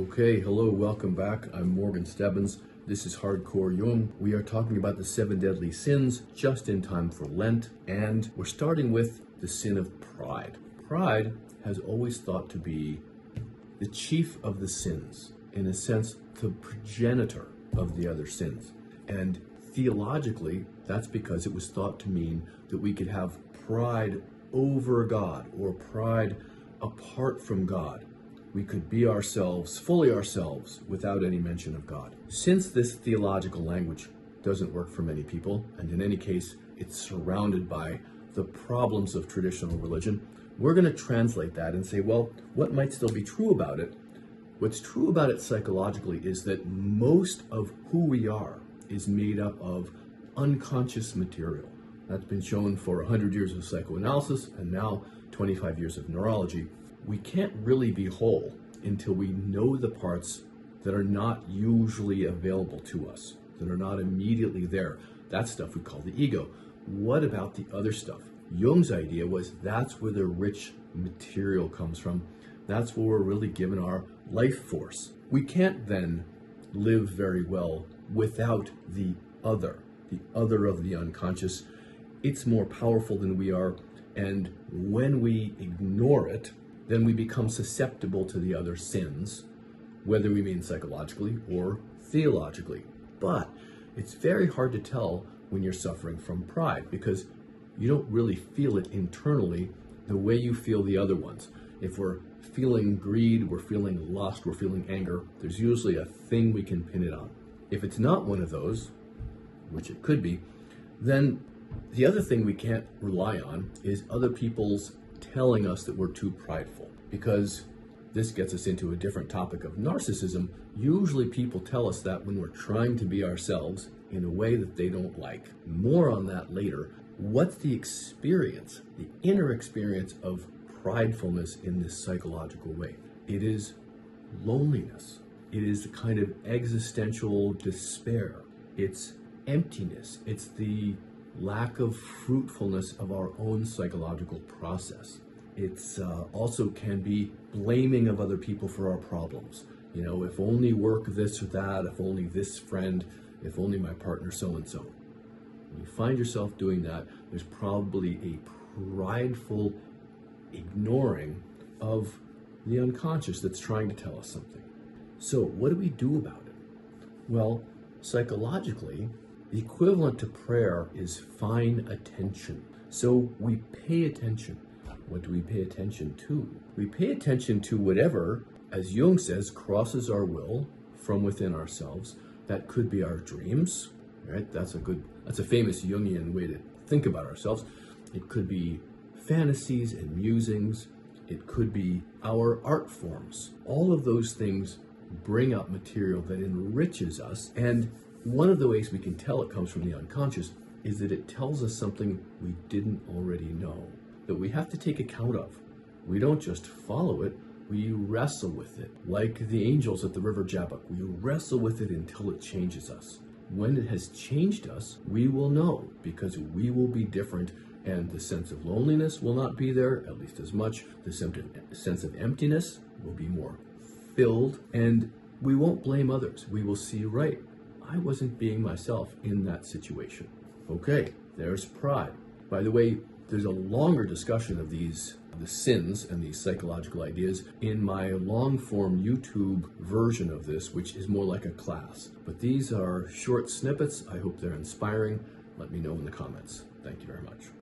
Okay, hello, welcome back. I'm Morgan Stebbins. This is Hardcore Jung. We are talking about the 7 deadly sins just in time for Lent, and we're starting with the sin of pride. Pride has always thought to be the chief of the sins, in a sense, the progenitor of the other sins. And theologically, that's because it was thought to mean that we could have pride over God or pride apart from God. We could be ourselves, fully ourselves, without any mention of God. Since this theological language doesn't work for many people, and in any case, it's surrounded by the problems of traditional religion, we're going to translate that and say, well, what might still be true about it? What's true about it psychologically is that most of who we are is made up of unconscious material. That's been shown for 100 years of psychoanalysis and now 25 years of neurology. We can't really be whole until we know the parts that are not usually available to us, that are not immediately there. That stuff we call the ego. What about the other stuff? Jung's idea was that's where the rich material comes from. That's where we're really given our life force. We can't then live very well without the other of the unconscious. It's more powerful than we are, and when we ignore it, then we become susceptible to the other sins, whether we mean psychologically or theologically. But it's very hard to tell when you're suffering from pride because you don't really feel it internally the way you feel the other ones. If we're feeling greed, we're feeling lust, we're feeling anger, there's usually a thing we can pin it on. If it's not one of those, which it could be, then the other thing we can't rely on is other people's telling us that we're too prideful, because this gets us into a different topic of narcissism. Usually people tell us that when we're trying to be ourselves in a way that they don't like. More on that later. What's the experience, the inner experience of pridefulness in this psychological way? It is loneliness. It is the kind of existential despair. It's emptiness. It's the lack of fruitfulness of our own psychological process. It's also can be blaming of other people for our problems. You know, if only work this or that, if only this friend, if only my partner so-and-so. When you find yourself doing that, there's probably a prideful ignoring of the unconscious that's trying to tell us something. So what do we do about it? Well, psychologically, the equivalent to prayer is fine attention. So we pay attention. What do we pay attention to? We pay attention to whatever, as Jung says, crosses our will from within ourselves. That could be our dreams, right? That's a famous Jungian way to think about ourselves. It could be fantasies and musings. It could be our art forms. All of those things bring up material that enriches us, and one of the ways we can tell it comes from the unconscious is that it tells us something we didn't already know, that we have to take account of. We don't just follow it, we wrestle with it. Like the angels at the river Jabbok, we wrestle with it until it changes us. When it has changed us, we will know, because we will be different, and the sense of loneliness will not be there, at least as much. The sense of emptiness will be more filled, and we won't blame others. We will see, right, I wasn't being myself in that situation. Okay, there's pride. By the way, there's a longer discussion of the sins and these psychological ideas in my long-form YouTube version of this, which is more like a class. But these are short snippets. I hope they're inspiring. Let me know in the comments. Thank you very much.